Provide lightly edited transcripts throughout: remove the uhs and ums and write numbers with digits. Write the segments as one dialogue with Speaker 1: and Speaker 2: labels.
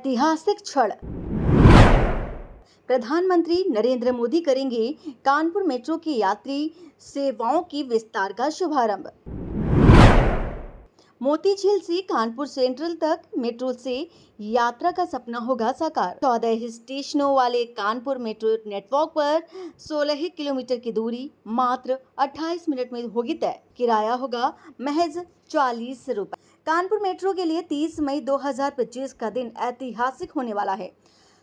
Speaker 1: ऐतिहासिक क्षण। प्रधानमंत्री नरेंद्र मोदी करेंगे कानपुर मेट्रो की यात्री सेवाओं की विस्तार का शुभारंभ। मोती झील से कानपुर सेंट्रल तक मेट्रो से यात्रा का सपना होगा साकार। 14 स्टेशनों वाले कानपुर मेट्रो नेटवर्क पर 16 किलोमीटर की दूरी मात्र 28 मिनट में होगी तय। किराया होगा महज 40 रुपए। कानपुर मेट्रो के लिए 30 मई 2025 का दिन ऐतिहासिक होने वाला है।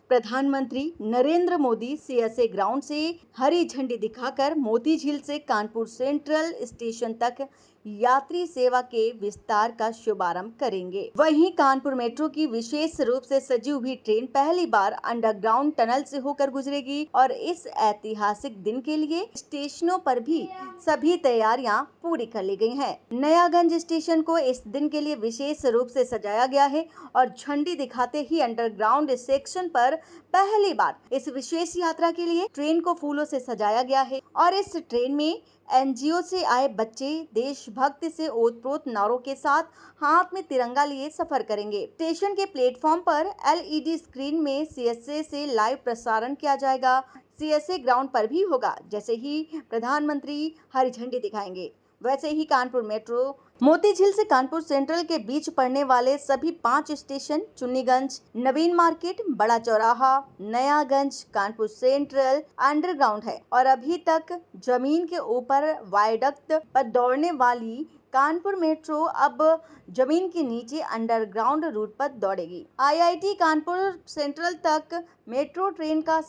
Speaker 1: प्रधानमंत्री नरेंद्र मोदी सीएसए ग्राउंड से हरी झंडी दिखाकर मोती झील से कानपुर सेंट्रल स्टेशन तक यात्री सेवा के विस्तार का शुभारंभ करेंगे। वहीं कानपुर मेट्रो की विशेष रूप से सजी हुई ट्रेन पहली बार अंडरग्राउंड टनल से होकर गुजरेगी और इस ऐतिहासिक दिन के लिए स्टेशनों पर भी सभी तैयारियां पूरी कर ली गई हैं। नयागंज स्टेशन को इस दिन के लिए विशेष रूप से सजाया गया है और झंडी दिखाते ही अंडरग्राउंड सेक्शन पर पहली बार इस विशेष यात्रा के लिए ट्रेन को फूलों से सजाया गया है और इस ट्रेन में एनजीओ से आए बच्चे देशभक्ति से ओतप्रोत नारों के साथ हाथ में तिरंगा लिए सफर करेंगे। स्टेशन के प्लेटफॉर्म पर एलईडी स्क्रीन में सीएसए से लाइव प्रसारण किया जाएगा। सीएसए ग्राउंड पर भी होगा। जैसे ही प्रधानमंत्री हरी झंडी दिखाएंगे वैसे ही कानपुर मेट्रो मोती झील से कानपुर सेंट्रल के बीच पड़ने वाले सभी 5 स्टेशन चुन्नीगंज, नवीन मार्केट, बड़ा चौराहा, नयागंज, कानपुर सेंट्रल अंडरग्राउंड है और अभी तक जमीन के ऊपर वायडक्ट पर दौड़ने वाली कानपुर मेट्रो अब जमीन के नीचे अंडरग्राउंड रूट पर दौड़ेगी। आईआईटी कानपुर सेंट्रल तक मेट्रो ट्रेन का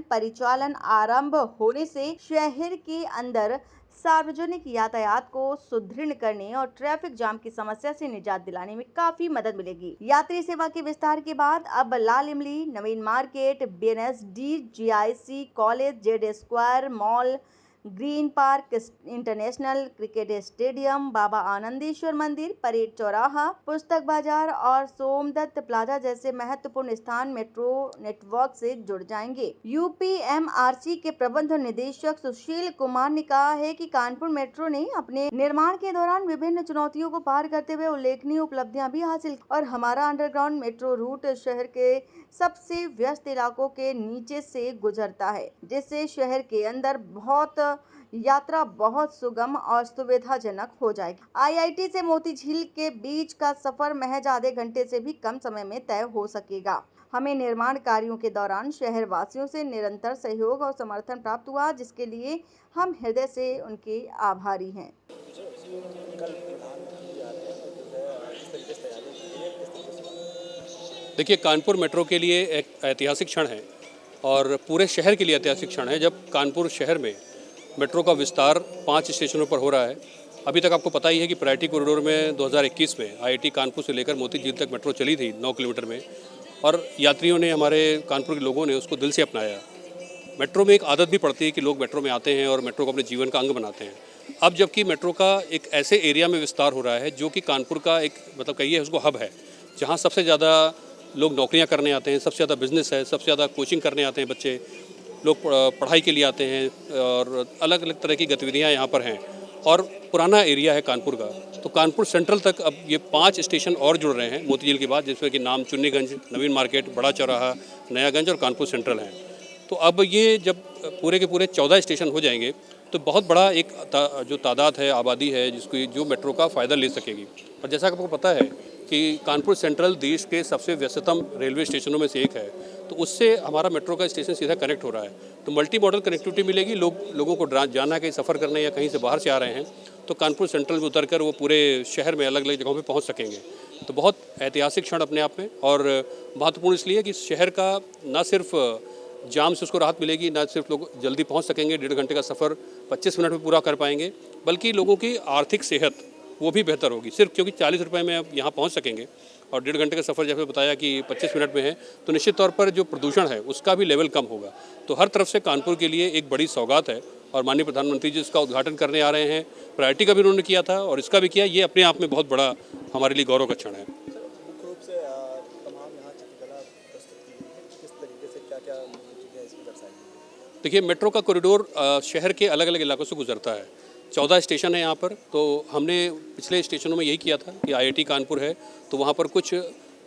Speaker 1: परिचालन आरंभ होने से शहर के अंदर सार्वजनिक यातायात को सुदृढ़ करने और ट्रैफिक जाम की समस्या से निजात दिलाने में काफी मदद मिलेगी। यात्री सेवा के विस्तार के बाद अब Lal Imli, Naveen market, BNSD, GIC college, Z square mall, green park, international cricket stadium, Baba Anandeshwar Mandir, parade चौराहा, पुस्तक बाजार और सोमदत्त प्लाजा जैसे महत्वपूर्ण स्थान मेट्रो नेटवर्क से जुड़ जाएंगे। यूपीएमआरसी के प्रबंध निदेशक सुशील कुमार ने कहा है कि कानपुर मेट्रो ने अपने निर्माण के दौरान विभिन्न चुनौतियों को पार करते हुए उल्लेखनीय उपलब्धियां भी हासिल और हमारा अंडरग्राउंड मेट्रो रूट शहर के सबसे व्यस्त इलाकों के नीचे से गुजरता है, जिससे शहर के अंदर यात्रा बहुत सुगम और सुविधाजनक हो जाएगी। आईआईटी से मोती झील के बीच का सफर महज आधे घंटे से भी कम समय में तय हो सकेगा। हमें निर्माण कार्यों के दौरान शहर वासियों से निरंतर सहयोग और समर्थन प्राप्त हुआ, जिसके लिए हम हृदय से उनके आभारी हैं।
Speaker 2: देखिए, कानपुर मेट्रो के लिए एक ऐतिहासिक क्षण है और पूरे शहर के लिए ऐतिहासिक क्षण है जब कानपुर शहर में मेट्रो का विस्तार 5 स्टेशनों पर हो रहा है। अभी तक आपको पता ही है कि प्रायोरिटी कॉरिडोर में 2021 में आईआईटी कानपुर से लेकर मोती झील तक मेट्रो चली थी 9 किलोमीटर में और यात्रियों ने, हमारे कानपुर के लोगों ने उसको दिल से अपनाया। मेट्रो में एक आदत भी पड़ती है कि लोग मेट्रो में आते हैं और मेट्रो को अपने जीवन का अंग बनाते हैं। अब जबकि मेट्रो का एक ऐसे एरिया में विस्तार हो रहा है जो कि कानपुर का एक कहिए उसको हब है, जहाँ सबसे ज़्यादा लोग नौकरियां करने आते हैं, सबसे ज़्यादा बिजनेस है, सबसे ज़्यादा कोचिंग करने आते हैं बच्चे, लोग पढ़ाई के लिए आते हैं और अलग अलग तरह की गतिविधियां यहाँ पर हैं और पुराना एरिया है कानपुर का। तो कानपुर सेंट्रल तक अब ये 5 स्टेशन और जुड़ रहे हैं मोती झील के बाद, जिसमें कि नाम चुन्नीगंज, नवीन मार्केट, बड़ा चौराहा, नयागंज और कानपुर सेंट्रल हैं। तो अब ये जब पूरे के पूरे 14 स्टेशन हो जाएंगे तो बहुत बड़ा एक जो तादाद है, आबादी है, जो मेट्रो का फ़ायदा ले सकेगी। और जैसा कि आपको पता है कि कानपुर सेंट्रल देश के सबसे व्यस्ततम रेलवे स्टेशनों में से एक है, तो उससे हमारा मेट्रो का स्टेशन सीधा कनेक्ट हो रहा है। तो मल्टी मॉडल कनेक्टिविटी मिलेगी। लोगों को जाना, कहीं सफ़र करने या कहीं से बाहर से आ रहे हैं तो कानपुर सेंट्रल में उतरकर वो पूरे शहर में अलग अलग जगहों पे पहुंच सकेंगे। तो बहुत ऐतिहासिक क्षण अपने आप में और महत्वपूर्ण इसलिए कि शहर का न सिर्फ जाम से उसको राहत मिलेगी, न सिर्फ लोग जल्दी पहुँच सकेंगे, 1.5 घंटे का सफ़र 25 मिनट में पूरा कर पाएंगे, बल्कि लोगों की आर्थिक सेहत वो भी बेहतर होगी। सिर्फ क्योंकि 40 रुपये में अब यहाँ पहुँच सकेंगे और 1.5 घंटे का सफ़र जैसे बताया कि 25 मिनट में है, तो निश्चित तौर पर जो प्रदूषण है उसका भी लेवल कम होगा। तो हर तरफ से कानपुर के लिए एक बड़ी सौगात है और माननीय प्रधानमंत्री जी इसका उद्घाटन करने आ रहे हैं। प्रायोरिटी का भी उन्होंने किया था और इसका भी किया। ये अपने आप में बहुत बड़ा हमारे लिए गौरव का क्षण है। देखिए, मेट्रो का कॉरिडोर शहर के अलग अलग इलाकों से गुजरता है। 14 स्टेशन है यहाँ पर। तो हमने पिछले स्टेशनों में यही किया था कि आईआईटी कानपुर है तो वहाँ पर कुछ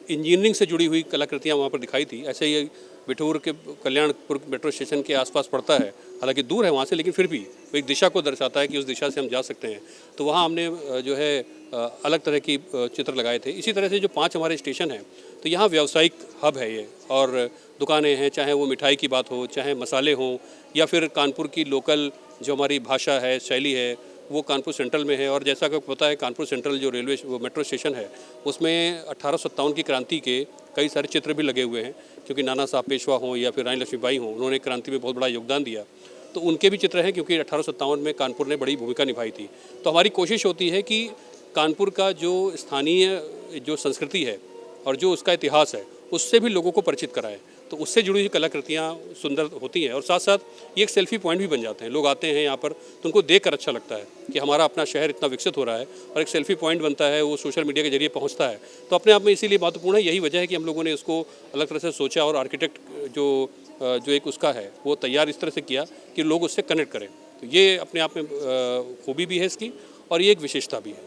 Speaker 2: इंजीनियरिंग से जुड़ी हुई कलाकृतियाँ वहाँ पर दिखाई थी। ऐसे ही बिठूर के कल्याणपुर मेट्रो स्टेशन के आसपास पड़ता है, हालांकि दूर है वहाँ से, लेकिन फिर भी वो एक दिशा को दर्शाता है कि उस दिशा से हम जा सकते हैं। तो वहाँ हमने जो है अलग तरह की चित्र लगाए थे। इसी तरह से जो 5 हमारे स्टेशन हैं, तो यहाँ व्यावसायिक हब है ये, और दुकानें हैं, चाहे वो मिठाई की बात हो, चाहे मसाले हों, या फिर कानपुर की लोकल जो हमारी भाषा है, शैली है, वो कानपुर सेंट्रल में है। और जैसा कि आपको पता है, कानपुर सेंट्रल जो वो मेट्रो स्टेशन है, उसमें 1857 की क्रांति के कई सारे चित्र भी लगे हुए हैं, क्योंकि नाना साहब पेशवा हों या फिर रानी लक्ष्मीबाई हों, उन्होंने क्रांति में बहुत बड़ा योगदान दिया, तो उनके भी चित्र हैं, क्योंकि 1857 में कानपुर ने बड़ी भूमिका निभाई थी। तो हमारी कोशिश होती है कि कानपुर का जो स्थानीय जो संस्कृति है और जो उसका इतिहास है, उससे भी लोगों को परिचित कराएं। तो उससे जुड़ी हुई कलाकृतियाँ सुंदर होती हैं, और साथ साथ ये एक सेल्फी पॉइंट भी बन जाते हैं। लोग आते हैं यहाँ पर तो उनको देख कर अच्छा लगता है कि हमारा अपना शहर इतना विकसित हो रहा है, और एक सेल्फी पॉइंट बनता है, वो सोशल मीडिया के जरिए पहुँचता है। तो अपने आप में इसीलिए महत्वपूर्ण है। यही वजह है कि हम लोगों ने इसको अलग तरह से सोचा, और आर्किटेक्ट जो एक उसका है वो तैयार इस तरह से किया कि लोग उससे कनेक्ट करें। तो ये अपने आप में खूबी भी है इसकी, और ये एक विशेषता भी है।